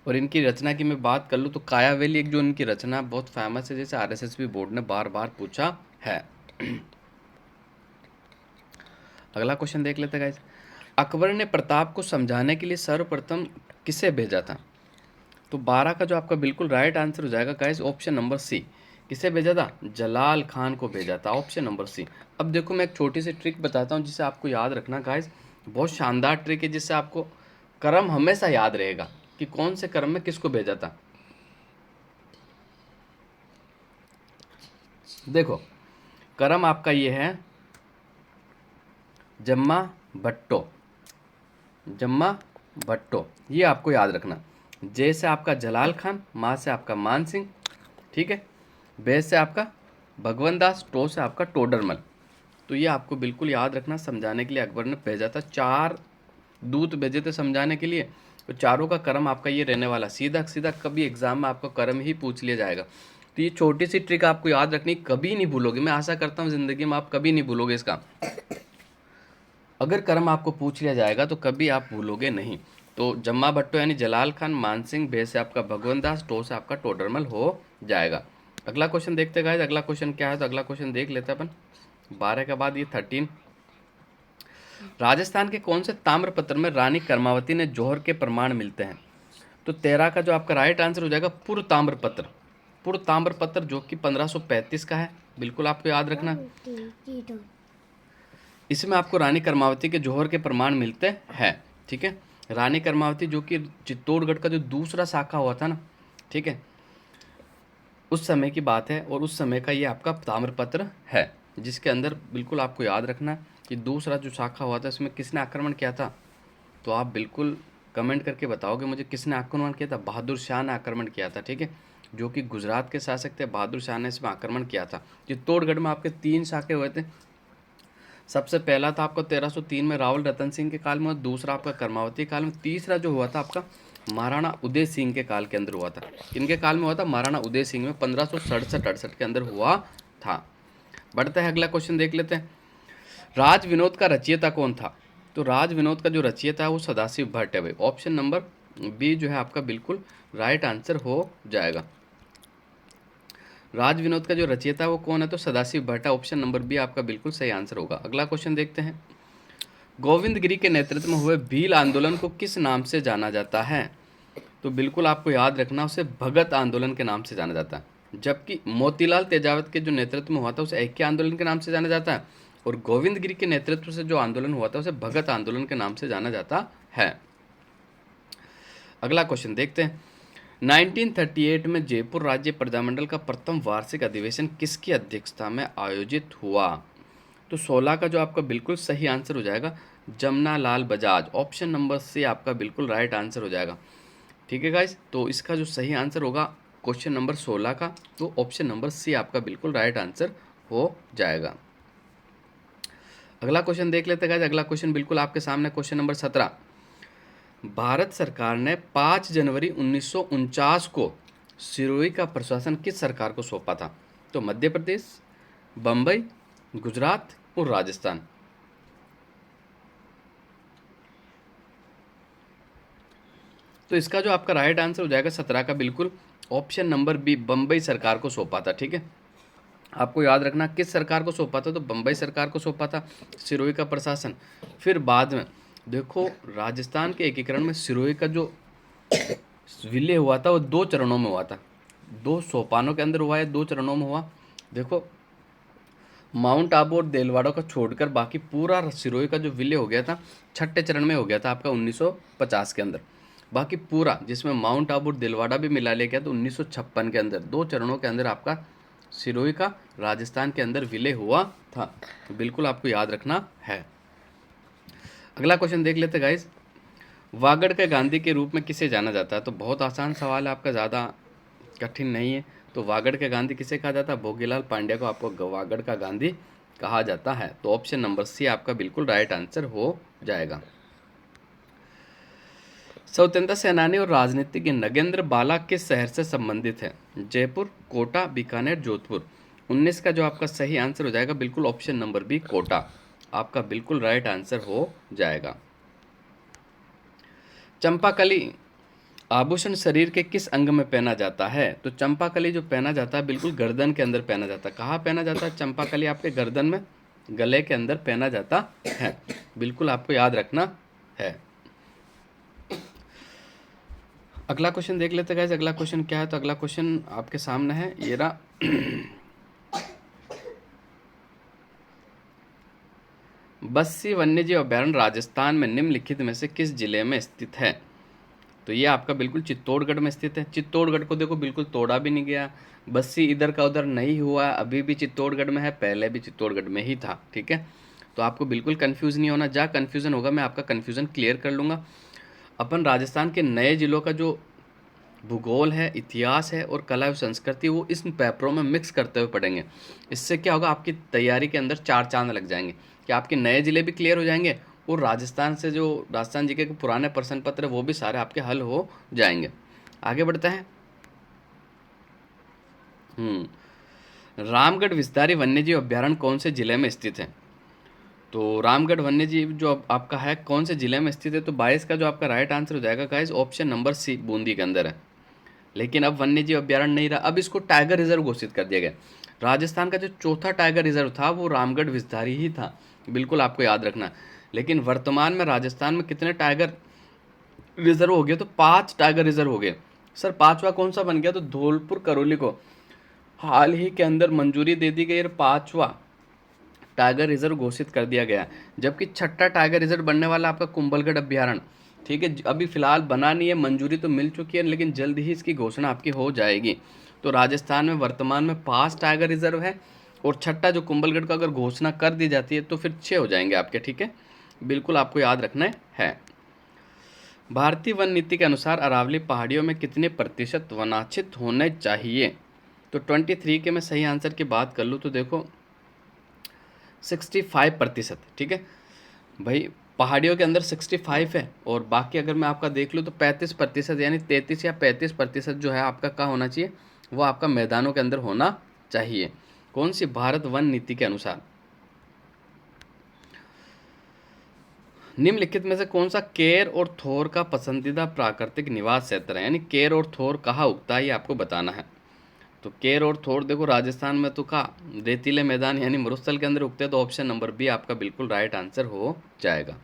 और इनकी रचना की मैं बात कर लूँ तो कायावेली एक जो इनकी रचना बहुत फेमस है, जैसे आरएसएस बोर्ड ने बार बार पूछा है। अगला क्वेश्चन देख लेते हैं गाइस। अकबर ने प्रताप को समझाने के लिए सर्वप्रथम किसे भेजा था? तो 12 का जो आपका बिल्कुल राइट आंसर हो जाएगा गाइस ऑप्शन नंबर सी। किसे भेजा था? जलाल खान को भेजा था, ऑप्शन नंबर सी। अब देखो मैं एक छोटी सी ट्रिक बताता हूँ जिसे आपको याद रखना गाइस, बहुत शानदार ट्रिक है जिससे आपको क्रम हमेशा याद रहेगा कि कौन से क्रम में किसको भेजा था। देखो क्रम आपका ये है जम्मा भट्टो, जम्मा भट्टो, ये आपको याद रखना। जे से आपका जलाल खान, मा से आपका मान सिंह, ठीक है, बे से आपका भगवंत दास, टो से आपका टोडरमल। तो ये आपको बिल्कुल याद रखना। समझाने के लिए अकबर ने भेजा था, 4 दूत भेजे थे समझाने के लिए। तो चारों का क्रम आपका ये रहने वाला, सीधा सीधा कभी एग्जाम में आपका क्रम ही पूछ लिया जाएगा। तो ये छोटी सी ट्रिक आपको याद रखनी, कभी नहीं भूलोगे। मैं आशा करता हूँ ज़िंदगी में आप कभी नहीं भूलोगे इसका। अगर क्रम आपको पूछ लिया जाएगा तो कभी आप भूलोगे नहीं। तो जम्मा भट्टो यानी जलाल खान, मानसिंह, बे से आपका भगवंत दास, टो से आपका टोडरमल हो जाएगा। अगला क्वेश्चन देखते गाइस, अगला क्वेश्चन क्या है, तो अगला क्वेश्चन देख लेते हैं अपन। 12 के बाद ये 13। राजस्थान के कौन से ताम्रपत्र में रानी कर्मावती ने जौहर के प्रमाण मिलते हैं? तो 13 का जो आपका राइट आंसर हो जाएगा पूर्व ताम्रपत्र। पूर्व ताम्रपत्र जो कि 1535 का है, बिल्कुल आपको याद रखना। इसमें आपको रानी कर्मावती के जौहर के प्रमाण मिलते हैं, ठीक है। रानी कर्मावती जो कि चित्तौड़गढ़ का जो दूसरा शाखा हुआ था ना, ठीक है, उस समय की बात है और उस समय का ये आपका ताम्रपत्र है, जिसके अंदर बिल्कुल आपको याद रखना कि दूसरा जो शाखा हुआ था इसमें किसने आक्रमण किया था। तो आप बिल्कुल कमेंट करके बताओगे मुझे किसने आक्रमण किया था। बहादुर शाह ने आक्रमण किया था, ठीक है, जो कि गुजरात के शासक थे। बहादुर शाह ने इसमें आक्रमण किया था। चित्तौड़गढ़ में आपके 3 शाखे हुए थे। सबसे पहला था आपका 1303 में रावल रतन सिंह के काल में, दूसरा आपका कर्मावती काल में, तीसरा जो हुआ था आपका महाराणा उदय सिंह के काल के अंदर हुआ था। इनके काल में हुआ था महाराणा उदय सिंह में 1567-68 के अंदर हुआ था। बढ़ते हैं अगला क्वेश्चन देख लेते हैं। राज विनोद का रचयिता कौन था? तो राज विनोद का जो रचयिता है वो सदाशिव भट्ट है भाई। ऑप्शन नंबर बी जो है आपका बिल्कुल राइट आंसर हो जाएगा। राज विनोद का जो रचयिता है वो कौन है? तो Sadashiv Bhatt. Option number B आपका बिल्कुल सही आंसर होगा। अगला क्वेश्चन देखते हैं। गोविंद गिरी के नेतृत्व में हुए भील आंदोलन को किस नाम से जाना जाता है? तो बिल्कुल आपको याद रखना, उसे भगत आंदोलन के नाम से जाना जाता है। जबकि मोतीलाल तेजावत के जो नेतृत्व में हुआ था उसे ऐक्य आंदोलन के नाम से जाना जाता है, और गोविंद गिरी के नेतृत्व से जो आंदोलन हुआ था उसे भगत आंदोलन के नाम से जाना जाता है। अगला क्वेश्चन देखते हैं। 1938 में जयपुर राज्य प्रजामंडल का प्रथम वार्षिक अधिवेशन किसकी अध्यक्षता में आयोजित हुआ? तो 16 का जो आपका बिल्कुल सही आंसर हो जाएगा जमना लाल बजाज। ऑप्शन नंबर सी आपका बिल्कुल राइट आंसर हो जाएगा, ठीक है गाइस। तो इसका जो सही आंसर होगा क्वेश्चन नंबर 16 का, तो ऑप्शन नंबर सी आपका बिल्कुल राइट आंसर हो जाएगा। अगला क्वेश्चन देख लेते हैं गाइस। अगला क्वेश्चन बिल्कुल आपके सामने, क्वेश्चन नंबर 17। भारत सरकार ने 5 जनवरी 1949 को सिरोही का प्रशासन किस सरकार को सौंपा था? तो मध्य प्रदेश, बम्बई, गुजरात और राजस्थान। तो इसका जो आपका राइट आंसर हो जाएगा 17 का बिल्कुल ऑप्शन नंबर बी, बम्बई सरकार को सौंपा था, ठीक है। आपको याद रखना किस सरकार को सौंपा था, तो बम्बई सरकार को सौंपा था सिरोही का प्रशासन। फिर बाद में देखो राजस्थान के एकीकरण में सिरोही का जो विलय हुआ था वो 2 चरणों में हुआ था, 2 सोपानों के अंदर हुआ है, 2 चरणों में हुआ। देखो माउंट आबू और देलवाड़ा को छोड़कर बाकी पूरा सिरोही का जो विलय हो गया था 6ठे चरण में हो गया था आपका 1950 के अंदर। बाकी पूरा जिसमें माउंट आबू और दिलवाड़ा भी मिला लिया गया तो 1956 के अंदर 2 चरणों के अंदर आपका सिरोही का राजस्थान के अंदर विलय हुआ था। तो बिल्कुल आपको याद रखना है। अगला क्वेश्चन देख लेते गाइस। वागड़ के गांधी के रूप में किसे जाना जाता है? तो बहुत आसान सवाल है आपका, ज़्यादा कठिन नहीं है। तो वागड़ के गांधी किसे कहा जाता है? भोगीलाल पांड्या को आपको वागड़ का गांधी कहा जाता है। तो ऑप्शन नंबर सी आपका बिल्कुल राइट आंसर हो जाएगा। स्वतंत्रता सेनानी और राजनीतिज्ञ नगेंद्र बाला किस शहर से संबंधित है? जयपुर, कोटा, बीकानेर, जोधपुर। 19 का जो आपका सही आंसर हो जाएगा बिल्कुल ऑप्शन नंबर बी कोटा, आपका बिल्कुल राइट आंसर हो जाएगा। चंपाकली आभूषण शरीर के किस अंग में पहना जाता है? तो चंपाकली जो पहना जाता है बिल्कुल गर्दन के अंदर पहना जाता है। कहाँ पहना जाता है चंपाकली? आपके गर्दन में, गले के अंदर पहना जाता है, बिल्कुल आपको याद रखना है। अगला क्वेश्चन देख लेते हैं गाइस, अगला क्वेश्चन क्या है? तो अगला क्वेश्चन आपके सामने है, ये रहा। बस्सी वन्यजीव अभयारण्य राजस्थान में निम्नलिखित में से किस जिले में स्थित है? तो ये आपका बिल्कुल चित्तौड़गढ़ में स्थित है। चित्तौड़गढ़ को देखो बिल्कुल तोड़ा भी नहीं गया, बस्सी इधर का उधर नहीं हुआ, अभी भी चित्तौड़गढ़ में है, पहले भी चित्तौड़गढ़ में ही था। ठीक है, तो आपको बिल्कुल कंफ्यूज नहीं होना। जहाँ कंफ्यूजन होगा मैं आपका कंफ्यूजन क्लियर कर लूँगा। अपन राजस्थान के नए जिलों का जो भूगोल है, इतिहास है और कला एवं संस्कृति, वो इस पेपरों में मिक्स करते हुए पढ़ेंगे। इससे क्या होगा, आपकी तैयारी के अंदर चार चांद लग जाएंगे कि आपके नए जिले भी क्लियर हो जाएंगे और राजस्थान से जो राजस्थान जी के पुराने प्रश्न पत्र है वो भी सारे आपके हल हो जाएंगे। आगे बढ़ते हैं। रामगढ़ विस्तारी वन्यजीव अभ्यारण्य कौन से जिले में स्थित है? तो रामगढ़ वन्यजीव जो आपका है कौन से जिले में स्थित है? तो 22 का जो आपका राइट आंसर हो जाएगा guys option number C, Bundi के अंदर है। लेकिन अब वन्यजीव अभ्यारण्य नहीं रहा, अब इसको टाइगर रिजर्व घोषित कर दिया गया। राजस्थान का जो चौथा टाइगर रिजर्व था वो रामगढ़ विस्तारी ही था, बिल्कुल आपको याद रखना। लेकिन वर्तमान में राजस्थान में कितने टाइगर रिजर्व हो गए? तो 5 टाइगर रिजर्व हो गए। सर पांचवा कौन सा बन गया? तो धौलपुर करौली को हाल ही के अंदर मंजूरी दे दी गई और 5वां टाइगर रिजर्व घोषित कर दिया गया। जबकि छठा टाइगर रिजर्व बनने वाला आपका कुंभलगढ़ अभ्यारण्य, ठीक है, अभी फिलहाल बना नहीं है, मंजूरी तो मिल चुकी है लेकिन जल्द ही इसकी घोषणा आपकी हो जाएगी। तो राजस्थान में वर्तमान में 5 टाइगर रिजर्व है और छठा जो कुंभलगढ़ का अगर घोषणा कर दी जाती है तो फिर 6 हो जाएंगे आपके। ठीक है, बिल्कुल आपको याद रखना है। भारतीय वन नीति के अनुसार अरावली पहाड़ियों में कितने प्रतिशत वनाच्छित होने चाहिए? तो 23 के मैं सही आंसर की बात कर लूँ तो देखो 65%। ठीक है भाई, पहाड़ियों के अंदर 65 है और बाकी अगर मैं आपका देख लूँ तो 35%, यानी 33 या 35% जो है आपका कहाँ होना चाहिए? वो आपका मैदानों के अंदर होना चाहिए। कौन सी? भारत वन नीति के अनुसार। निम्नलिखित में से कौन सा केर और थोर का पसंदीदा प्राकृतिक निवास क्षेत्र है? यानी केर और थोर कहाँ उगता है ये आपको बताना है। तो केर और थोर देखो राजस्थान में तो कहाँ, रेतीले मैदान यानी मरुस्थल के अंदर उगते हैं, तो ऑप्शन नंबर बी आपका बिल्कुल राइट आंसर हो जाएगा।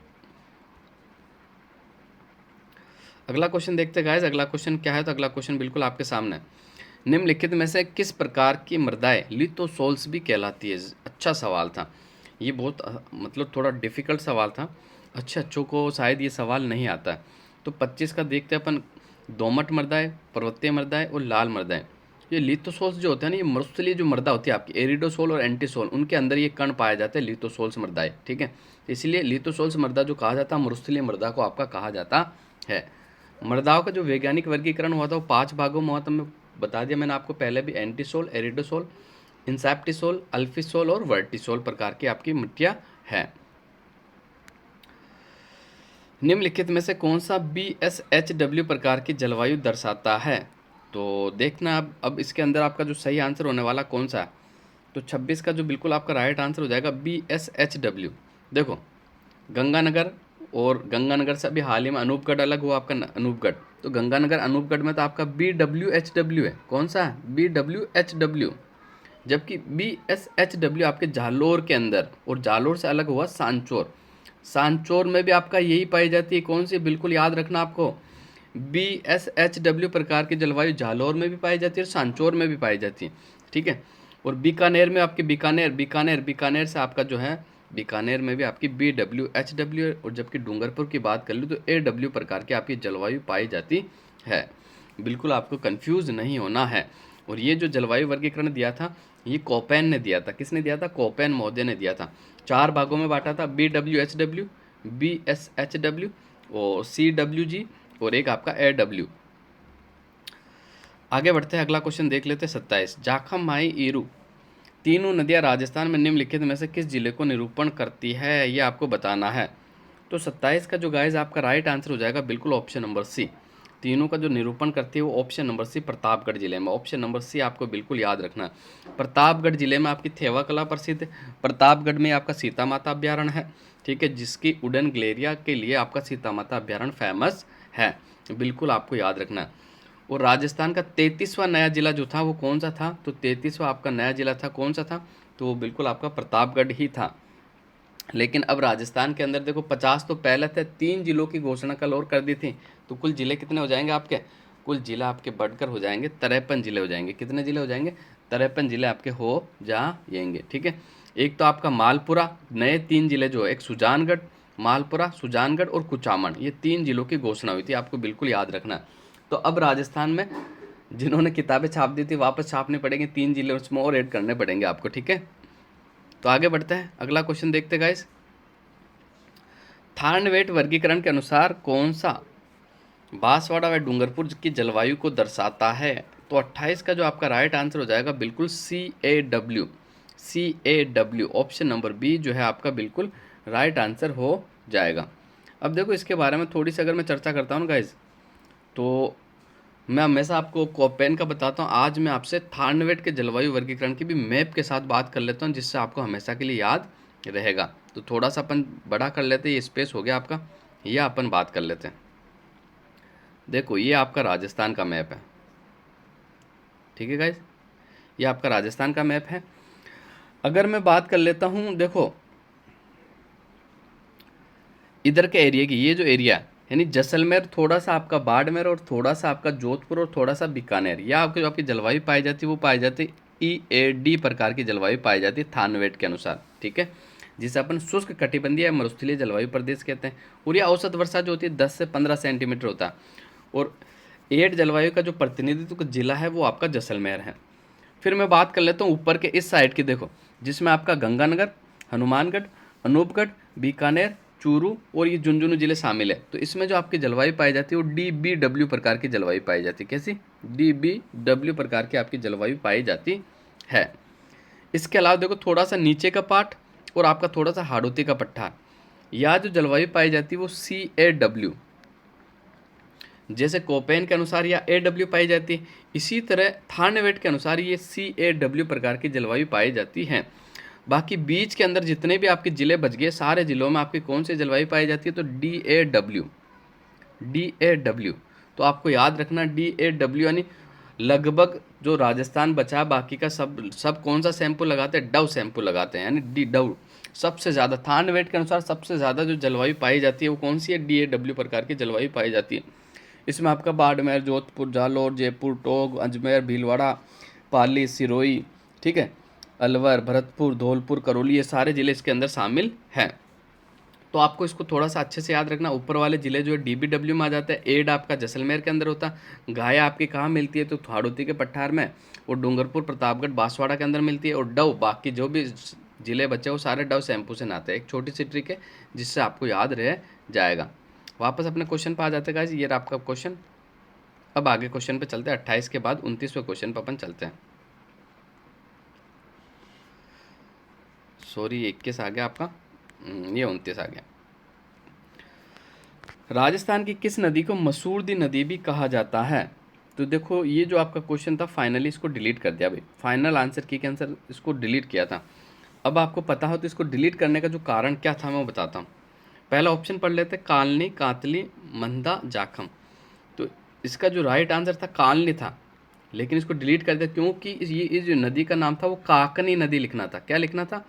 अगला क्वेश्चन देखते हैं गाइस, अगला क्वेश्चन क्या है? तो अगला क्वेश्चन बिल्कुल आपके सामने है। निम्नलिखित में से किस प्रकार की मृदाएं लिथोसोल्स भी कहलाती है? अच्छा सवाल था ये, बहुत मतलब थोड़ा डिफिकल्ट सवाल था, अच्छों को शायद ये सवाल नहीं आता है। तो 25 का देखते हैं अपन, दोमट मृदाएं, पर्वतीय मृदाएं और लाल मृदाएं। ये लिथोसोल्स जो होते हैं ना, ये मरुस्थलीय जो मृदा होती है आपकी, एरिडोसोल और एंटीसोल, उनके अंदर ये कण पाए जाते हैं लिथोसोल्स मृदाएं। ठीक है, इसलिए लिथोसोल्स मृदा जो कहा जाता है, मरुस्थलीय मृदा को आपका कहा जाता है। मृदाओं का जो वैज्ञानिक वर्गीकरण हुआ था वो 5 भागों में हुआ था, मैं बता दिया मैंने आपको पहले भी। एंटीसोल, एरिडोसोल, इंसेप्टिसोल, अल्फिसोल और वर्टिसोल प्रकार की आपकी मिट्टियाँ हैं। निम्नलिखित में से कौन सा BSHW प्रकार की जलवायु दर्शाता है? तो देखना अब इसके अंदर आपका जो सही आंसर होने वाला कौन सा है? तो 26 का जो बिल्कुल आपका राइट आंसर हो जाएगा BSHW। देखो गंगानगर, और गंगानगर से अभी हाल ही में अनूपगढ़ अलग हुआ आपका अनूपगढ़, तो गंगानगर अनूपगढ़ में तो आपका BWHW है। कौन सा है? BWHW। जबकि BSHW आपके जालोर के अंदर, और जालोर से अलग हुआ सांचौर। सांचौर में भी आपका यही पाई जाती है। कौन सी? बिल्कुल याद रखना आपको, BSHW प्रकार की जलवायु जालोर में भी पाई जाती है और सांचौर में भी पाई जाती है। ठीक है, और बीकानेर में आपके बीकानेर से आपका जो है, बीकानेर में भी आपकी BWHW है। और जबकि डूंगरपुर की बात कर लूँ तो AW प्रकार की आपकी जलवायु पाई जाती है। बिल्कुल आपको कंफ्यूज नहीं होना है। और ये जो जलवायु वर्गीकरण दिया था ये कोपेन ने दिया था। किसने दिया था? कोपेन महोदय ने दिया था। 4 भागों में बांटा था, BWHW, BSHW और CWG और एक आपका AW। आगे बढ़ते हैं, अगला क्वेश्चन देख लेते हैं 27। जाखम, माही, ईरू तीनों नदियां राजस्थान में निम्नलिखित में से किस जिले को निरूपण करती है? ये आपको बताना है। तो 27 का जो गाइज आपका राइट आंसर हो जाएगा बिल्कुल ऑप्शन नंबर सी, तीनों का जो निरूपण करती है वो ऑप्शन नंबर सी प्रतापगढ़ जिले में। ऑप्शन नंबर सी आपको बिल्कुल याद रखना है। प्रतापगढ़ जिले में आपकी थेवा कला प्रसिद्ध है। प्रतापगढ़ में आपका सीता माता अभ्यारण्य है, ठीक है, जिसकी उड़न ग्लेरिया के लिए आपका सीता माता अभ्यारण्य फेमस है, बिल्कुल आपको याद रखना है। और राजस्थान का 33वां नया जिला जो था वो कौन सा था, तो 33वां आपका नया जिला था कौन सा था, तो वो बिल्कुल आपका प्रतापगढ़ ही था। लेकिन अब राजस्थान के अंदर देखो 50 तो पहले थे, 3 जिलों की घोषणा कल और कर दी थी, तो कुल जिले कितने हो जाएंगे आपके, कुल जिला आपके बढ़कर हो जाएंगे 53 जिले हो जाएंगे। कितने जिले हो जाएंगे, 53 जिले आपके हो जाएंगे, ठीक है। एक तो आपका मालपुरा, नए 3 जिले जो है, एक सुजानगढ़, मालपुरा, सुजानगढ़ और कुचामन, ये 3 जिलों की घोषणा हुई थी, आपको बिल्कुल याद रखना। तो अब राजस्थान में जिन्होंने किताबें छाप दी थी वापस छापनी पड़ेंगी, 3 जिले उसमें और ऐड करने पड़ेंगे आपको, ठीक है। तो आगे बढ़ते हैं, अगला क्वेश्चन देखते गाइस। थार्नवेट वर्गीकरण के अनुसार कौन सा बांसवाड़ा व डूंगरपुर की जलवायु को दर्शाता है, तो 28 का जो आपका राइट आंसर हो जाएगा बिल्कुल CAW। CAW option number B जो है आपका बिल्कुल राइट आंसर हो जाएगा। अब देखो इसके बारे में थोड़ी सी अगर मैं चर्चा करता हूँ गाइज, तो मैं हमेशा आपको कोपेन का बताता हूँ, आज मैं आपसे थार्नवेट के जलवायु वर्गीकरण की भी मैप के साथ बात कर लेता हूँ, जिससे आपको हमेशा के लिए याद रहेगा। तो थोड़ा सा अपन बड़ा कर लेते हैं, ये स्पेस हो गया आपका, ये अपन बात कर लेते हैं। देखो ये आपका राजस्थान का मैप है, ठीक है गाइज, ये आपका राजस्थान का मैप है। अगर मैं बात कर लेता हूँ, देखो इधर के एरिया की, ये जो एरिया यानी जैसलमेर, थोड़ा सा आपका बाड़मेर और थोड़ा सा आपका जोधपुर और थोड़ा सा बीकानेर, या आपकी जो आपकी जलवायु पाई जाती है वो पाई जाती है EAD प्रकार की जलवायु पाई जाती है थानवेट के अनुसार, ठीक है, जिसे अपन शुष्क कटिबंधीय या मरुस्थलीय जलवायु प्रदेश कहते हैं। और यह औसत वर्षा जो होती है 10 से 15 सेंटीमीटर होता है। और एड जलवायु का जो प्रतिनिधित्व का जिला है वो आपका जैसलमेर है। फिर मैं बात कर लेता हूँ ऊपर के इस साइड की, देखो जिसमें आपका गंगानगर, हनुमानगढ़, अनूपगढ़, बीकानेर, चूरू और ये झुंझुनू जिले शामिल है। तो इसमें जो आपकी जलवायु पाई जाती है वो DBW प्रकार की जलवायु पाई जाती है। कैसी, DBW प्रकार की आपकी जलवायु पाई जाती है। इसके अलावा देखो थोड़ा सा नीचे का पार्ट और आपका थोड़ा सा हाड़ौती का पट्टा, या जो जलवायु पाई जाती है वो CAW, जैसे कोपेन के अनुसार या AW पाई जाती है, इसी तरह थार्नवेट के अनुसार ये CAW प्रकार की जलवायु पाई जाती है। बाकी बीच के अंदर जितने भी आपके ज़िले बच गए, सारे ज़िलों में आपकी कौन सी जलवायु पाई जाती है, तो DAW। तो आपको याद रखना DAW यानी लगभग जो राजस्थान बचा, बाकी का सब कौन सा शैम्पू लगाते हैं, डव शैम्पू लगाते हैं, यानी डव सबसे ज़्यादा थार्नवेट के अनुसार सबसे ज़्यादा जो जलवायु पाई जाती है वो कौन सी है, DAW प्रकार की जलवायु पाई जाती है। इसमें आपका बाड़मेर, जोधपुर, जालोर, जयपुर, टोंक, अजमेर, भीलवाड़ा, पाली, सिरोही, ठीक है, अलवर, भरतपुर, धौलपुर, करौली, ये सारे ज़िले इसके अंदर शामिल हैं। तो आपको इसको थोड़ा सा अच्छे से याद रखना। ऊपर वाले ज़िले जो है DBW में आ जाते हैं, एड आपका जैसलमेर के अंदर होता है, गाया आपकी कहाँ मिलती है, तो हाड़ौती के पठार में, और डूंगरपुर, प्रतापगढ़, बांसवाड़ा के अंदर मिलती है, और डव बाकी जो भी ज़िले बचे वो सारे डव शैम्पू से नहाते हैं। एक छोटी सी ट्रिक है जिससे आपको याद रह जाएगा। वापस अपने क्वेश्चन पर आ जाते हैं गाइस, ये आपका क्वेश्चन। अब आगे क्वेश्चन पे चलते हैं, 28 के बाद 29वें क्वेश्चन पर अपन चलते हैं। सॉरी 21 आ गया आपका, ये 29 आ गया। राजस्थान की किस नदी को मसूरदी नदी भी कहा जाता है, तो देखो ये जो आपका क्वेश्चन था फाइनली इसको डिलीट कर दिया भाई, फाइनल आंसर की आंसर इसको डिलीट किया था। अब आपको पता हो तो इसको डिलीट करने का जो कारण क्या था मैं बताता हूँ। पहला ऑप्शन पढ़ लेते, कालनी, कातली, मंदा, जाखम। तो इसका जो राइट आंसर था कालनी था, लेकिन इसको डिलीट कर दिया क्योंकि ये जो नदी का नाम था वो काकनी नदी लिखना था। क्या लिखना था,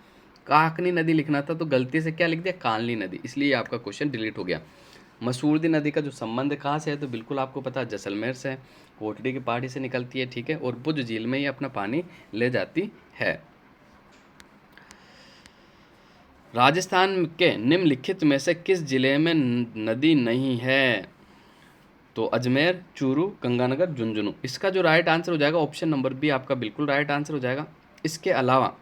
काकनी नदी लिखना था, तो गलती से क्या लिख दिया, कालनी नदी, इसलिए आपका क्वेश्चन डिलीट हो गया। मसूरदी नदी का जो संबंध कहाँ से है, तो बिल्कुल आपको पता है जैसलमेर से, कोटड़ी की पहाड़ी से निकलती है, ठीक है, और भुज झील में ही अपना पानी ले जाती है। राजस्थान के निम्नलिखित में से किस जिले में नदी नहीं है, तो अजमेर, चूरू, गंगानगर, झुंझुनू। इसका जो राइट आंसर हो जाएगा ऑप्शन नंबर बी आपका बिल्कुल राइट आंसर हो जाएगा। इसके अलावा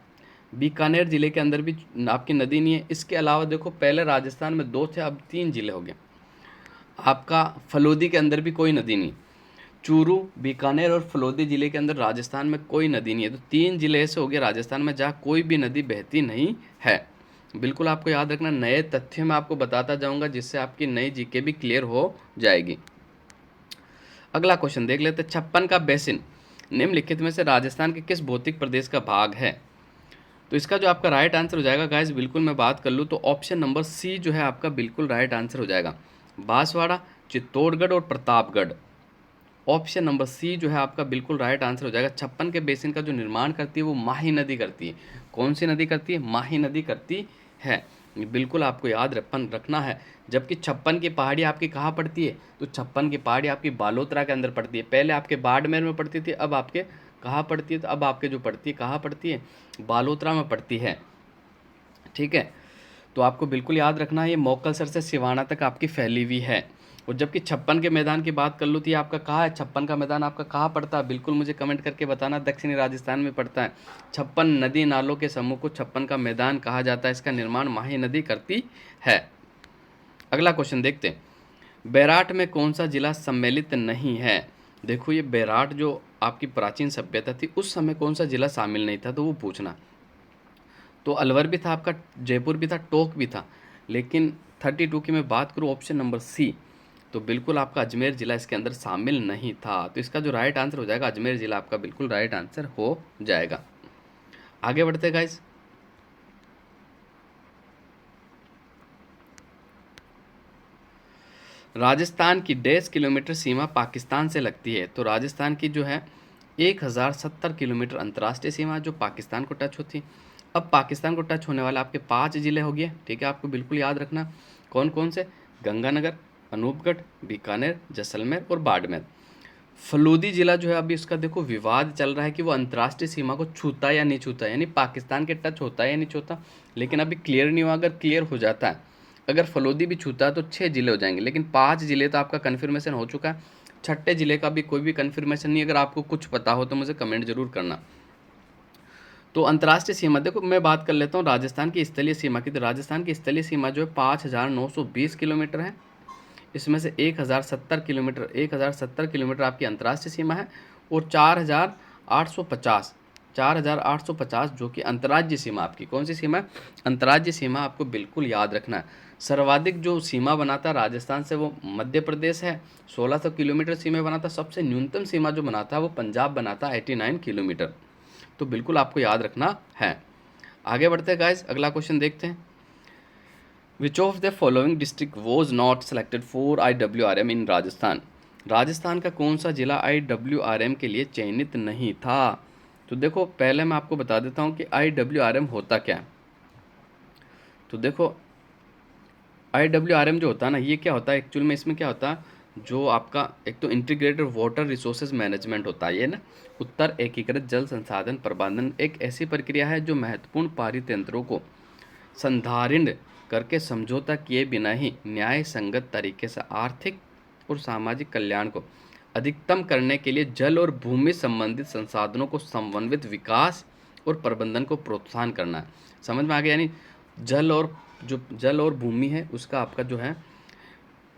बीकानेर जिले के अंदर भी आपकी नदी नहीं है। इसके अलावा देखो पहले राजस्थान में 2 थे, अब 3 जिले हो गए। आपका फलोदी के अंदर भी कोई नदी नहीं, चूरू, बीकानेर और फलोदी जिले के अंदर राजस्थान में कोई नदी नहीं है। तो 3 जिले ऐसे हो गए राजस्थान में जहाँ कोई भी नदी बहती नहीं है। बिल्कुल आपको याद रखना, नए तथ्य मैं आपको बताता जाऊंगा जिससे आपकी नई जीके भी क्लियर हो जाएगी। अगला क्वेश्चन देख लेते हैं, छप्पन का बेसिन निम्नलिखित में से राजस्थान के किस भौतिक प्रदेश का भाग है? तो इसका जो आपका राइट आंसर हो जाएगा गाइस, बिल्कुल मैं बात कर लूँ तो ऑप्शन नंबर सी जो है आपका बिल्कुल राइट आंसर हो जाएगा। बांसवाड़ा, चित्तौड़गढ़ और प्रतापगढ़। ऑप्शन नंबर सी जो है आपका बिल्कुल राइट आंसर हो जाएगा। छप्पन के बेसिन का जो निर्माण करती है वो माही नदी करती है। कौन सी नदी करती है? माही नदी करती है। ये बिल्कुल आपको याद रखना है। जबकि छप्पन की पहाड़ी आपकी कहाँ पड़ती है? तो छप्पन की पहाड़ी आपकी बालोतरा के अंदर पड़ती है। पहले आपके बाड़मेर में पड़ती थी, अब आपके कहाँ पड़ती है? तो अब आपके जो पड़ती है कहाँ पड़ती है? बालोतरा में पड़ती है। ठीक है, तो आपको बिल्कुल याद रखना है, ये मोकलसर से सिवाना तक आपकी फैली हुई है। और जबकि छप्पन के मैदान की बात कर लो तो ये आपका कहाँ है? छप्पन का मैदान आपका कहाँ पड़ता है? बिल्कुल मुझे कमेंट करके बताना। दक्षिणी राजस्थान में पड़ता है। छप्पन नदी नालों के समूह को छप्पन का मैदान कहा जाता है। इसका निर्माण माही नदी करती है। अगला क्वेश्चन देखते हैं, बैराट में कौन सा जिला सम्मिलित नहीं है? देखो, ये बैराट जो आपकी प्राचीन सभ्यता थी उस समय कौन सा जिला शामिल नहीं था, तो वो पूछना। तो अलवर भी था आपका, जयपुर भी था, टोंक भी था। लेकिन 32 की मैं बात करूँ ऑप्शन नंबर सी, तो बिल्कुल आपका अजमेर जिला इसके अंदर शामिल नहीं था। तो इसका जो राइट आंसर हो जाएगा अजमेर जिला आपका बिल्कुल राइट आंसर हो जाएगा। आगे बढ़ते गाइस। राजस्थान की 1.5 किलोमीटर सीमा पाकिस्तान से लगती है। तो राजस्थान की जो है 1070 किलोमीटर अंतर्राष्ट्रीय सीमा जो पाकिस्तान को टच होती है। अब पाकिस्तान को टच होने वाले आपके 5 जिले हो गए। ठीक है, आपको बिल्कुल याद रखना कौन कौन से? गंगानगर, अनूपगढ़, बीकानेर, जैसलमेर और बाड़मेर। फलूदी जिला जो है अभी इसका देखो विवाद चल रहा है कि वो अंतर्राष्ट्रीय सीमा को छूता है या नहीं छूता है, यानी पाकिस्तान के टच होता है या नहीं छूता। लेकिन अभी क्लियर नहीं हुआ। अगर क्लियर हो जाता है, अगर फलूदी भी छूता है तो 6 जिले हो जाएंगे। लेकिन 5 जिले तो आपका कन्फर्मेशन हो चुका है। छठे जिले का भी कोई भी कन्फर्मेशन नहीं। अगर आपको कुछ पता हो तो मुझे कमेंट जरूर करना। तो अंतर्राष्ट्रीय सीमा देखो, मैं बात कर लेता हूँ राजस्थान की स्थलीय सीमा की। तो राजस्थान की स्थलीय सीमा जो है 5920 किलोमीटर है। इसमें से 1070 किलोमीटर आपकी अंतर्राष्ट्रीय सीमा है और 4850 जो कि अंतर्राज्यीय सीमा आपकी। कौन सी सीमा है? अंतर्राज्यीय सीमा। आपको बिल्कुल याद रखना है। सर्वाधिक जो सीमा बनाता है राजस्थान से वो मध्य प्रदेश है, 1600 किलोमीटर सीमा बनाता। सबसे न्यूनतम सीमा जो बनाता है वो पंजाब बनाता है, 89 किलोमीटर। तो बिल्कुल आपको याद रखना है। आगे बढ़ते हैं गाइस, अगला क्वेश्चन देखते हैं। Which of the following district was not selected for IWRM इन राजस्थान? राजस्थान का कौन सा जिला IWRM के लिए चयनित नहीं था? तो देखो, पहले मैं आपको बता देता हूँ कि IWRM होता क्या है। तो देखो, IWRM जो होता है ना, ये क्या होता है एक्चुअल में? इसमें क्या होता है, जो आपका एक तो इंटीग्रेटेड वाटर रिसोर्सेज मैनेजमेंट होता है ये ना, उत्तर एकीकृत जल संसाधन प्रबंधन, एक ऐसी प्रक्रिया है जो महत्वपूर्ण पारितंत्रों को संधारित करके समझौता किए बिना ही न्याय संगत तरीके से आर्थिक और सामाजिक कल्याण को अधिकतम करने के लिए जल और भूमि संबंधित संसाधनों को समन्वित विकास और प्रबंधन को प्रोत्साहन करना है। समझ में आ गया? यानी जल और भूमि है उसका आपका जो है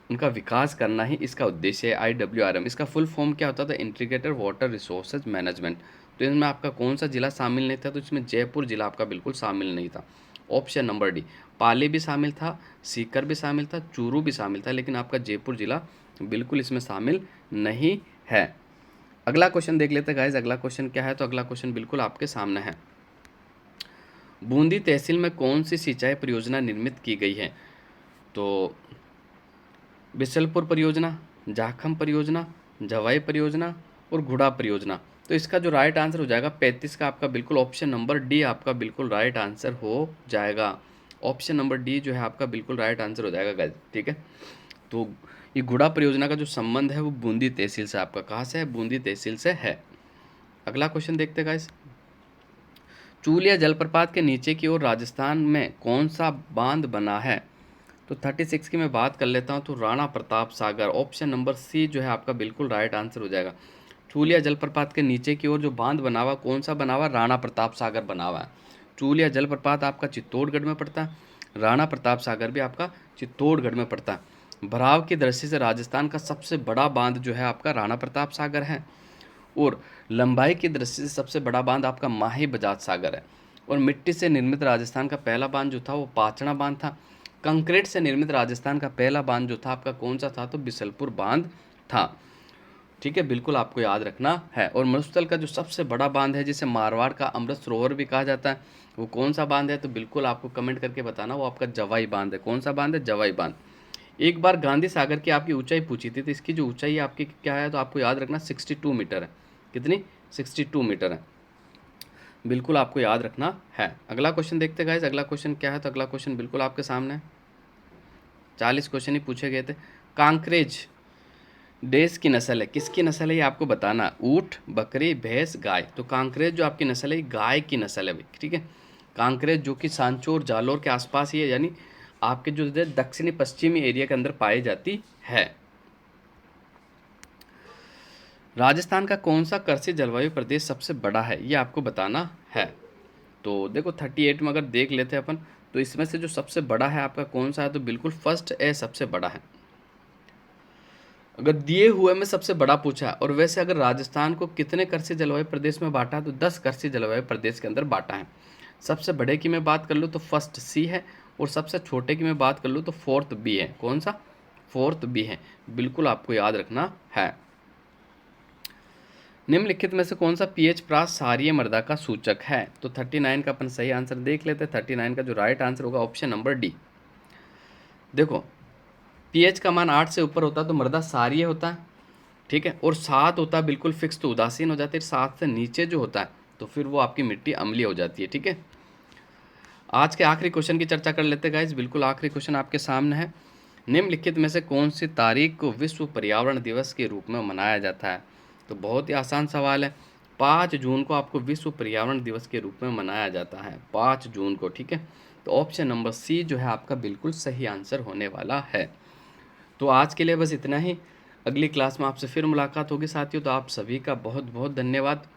उनका विकास करना ही इसका उद्देश्य है IWRM। इसका फुल फॉर्म क्या होता था? Integrated water resources management. तो इसमें आपका कौन सा जिला शामिल नहीं था? तो इसमें जयपुर जिला आपका बिल्कुल शामिल नहीं था। ऑप्शन नंबर डी, पाली भी शामिल था, सीकर भी शामिल था, चूरू भी शामिल था, लेकिन आपका जयपुर जिला बिल्कुल इसमें शामिल नहीं है। अगला क्वेश्चन देख लेते हैं गाइज। अगला क्वेश्चन क्या है? तो अगला क्वेश्चन बिल्कुल आपके सामने है। बूंदी तहसील में कौन सी सिंचाई परियोजना निर्मित की गई है? तो बिसलपुर परियोजना, जाखम परियोजना, जवाई परियोजना और घुड़ा परियोजना। तो इसका जो राइट आंसर हो जाएगा 35 का आपका बिल्कुल ऑप्शन नंबर डी आपका बिल्कुल राइट आंसर हो जाएगा। ऑप्शन नंबर डी जो है आपका बिल्कुल राइट आंसर हो जाएगा गाइस। ठीक है, तो ये घुड़ा परियोजना का जो संबंध है वो बूंदी तहसील से आपका कहाँ से है? बूंदी तहसील से है। अगला क्वेश्चन देखते हैं गाइस। चूलिया जलप्रपात के नीचे की ओर राजस्थान में कौन सा बांध बना है? तो 36 की मैं बात कर लेता हूँ। तो राणा प्रताप सागर, ऑप्शन नंबर सी जो है आपका बिल्कुल राइट आंसर हो जाएगा। चूलिया जलप्रपात के नीचे की ओर जो बांध बना हुआ कौन सा बना हुआ? राणा प्रताप सागर बना हुआ है। चूलिया जलप्रपात आपका चित्तौड़गढ़ में पड़ता है, राणा प्रताप सागर भी आपका चित्तौड़गढ़ में पड़ता है। भराव की दृष्टि से राजस्थान का सबसे बड़ा बांध जो है आपका राणा प्रताप सागर है, और लंबाई की दृष्टि से सबसे बड़ा बांध आपका माही बजाज सागर है। और मिट्टी से निर्मित राजस्थान का पहला बांध जो था वो पाचड़ा बांध था। कंक्रीट से निर्मित राजस्थान का पहला बांध जो था आपका कौन सा था? तो बिसलपुर बांध था। ठीक है, बिल्कुल आपको याद रखना है। और मरुस्थल का जो सबसे बड़ा बांध है जिसे मारवाड़ का अमृत सरोवर भी कहा जाता है, वो कौन सा बांध है? तो बिल्कुल आपको कमेंट करके बताना, वो आपका जवाई बांध है। कौन सा बांध है? जवाई बांध। एक बार गांधी सागर की आपकी ऊंचाई पूछी थी, तो इसकी जो ऊंचाई आपकी क्या है, तो आपको याद रखना 62 मीटर है। कितनी? 62 मीटर है, बिल्कुल आपको याद रखना है। अगला क्वेश्चन देखते गाइस, अगला क्वेश्चन क्या है? तो अगला क्वेश्चन बिल्कुल आपके सामने है। 40 क्वेश्चन ही पूछे गए थे। कांकरेज देश की नस्ल है, किसकी नस्ल है ये आपको बताना। ऊंट, बकरी, भैंस, गाय। तो कांकरेज जो आपकी नस्ल है, गाय की नस्ल है भाई, ठीक है। कांकरेज जो कि सांचौर जालोर के आसपास ही है, यानी आपके जो दक्षिणी पश्चिमी एरिया के अंदर पाई जाती है। राजस्थान का कौन सा कृषि जलवायु प्रदेश सबसे बड़ा है, ये आपको बताना है। तो देखो 38 में अगर देख लेते हैं अपन, तो इसमें से जो सबसे बड़ा है आपका कौन सा है? तो बिल्कुल फर्स्ट ए सबसे बड़ा है। अगर दिए हुए में सबसे बड़ा पूछा है, और वैसे अगर राजस्थान को कितने कृषि जलवायु प्रदेश में बांटा है, तो 10 कृषि जलवायु प्रदेश के अंदर बांटा है। सबसे बड़े की मैं बात कर लूँ तो फर्स्ट सी है, और सबसे छोटे की मैं बात कर लूँ तो फोर्थ बी है। कौन सा? फोर्थ बी है, बिल्कुल आपको याद रखना है। निम्नलिखित में से कौन सा पीएच प्रास क्षारीय मृदा का सूचक है? तो 39 का अपन सही आंसर देख लेते हैं। 39 का जो राइट आंसर होगा ऑप्शन नंबर डी। देखो पीएच का मान 8 से ऊपर होता है तो मृदा क्षारीय होता है, ठीक है। और 7 होता है बिल्कुल फिक्स तो उदासीन हो जाती है। 7 से नीचे जो होता है तो फिर वो आपकी मिट्टी अम्लीय हो जाती है, ठीक है। आज के आखिरी क्वेश्चन की चर्चा कर लेते हैं गाइस, बिल्कुल आखिरी क्वेश्चन आपके सामने है। निम्नलिखित में से कौन सी तारीख को विश्व पर्यावरण दिवस के रूप में मनाया जाता है? तो बहुत ही आसान सवाल है। 5 जून को आपको विश्व पर्यावरण दिवस के रूप में मनाया जाता है, 5 जून को, ठीक है। तो ऑप्शन नंबर सी जो है आपका बिल्कुल सही आंसर होने वाला है। तो आज के लिए बस इतना ही। अगली क्लास में आपसे फिर मुलाकात होगी साथियों। तो आप सभी का बहुत बहुत धन्यवाद।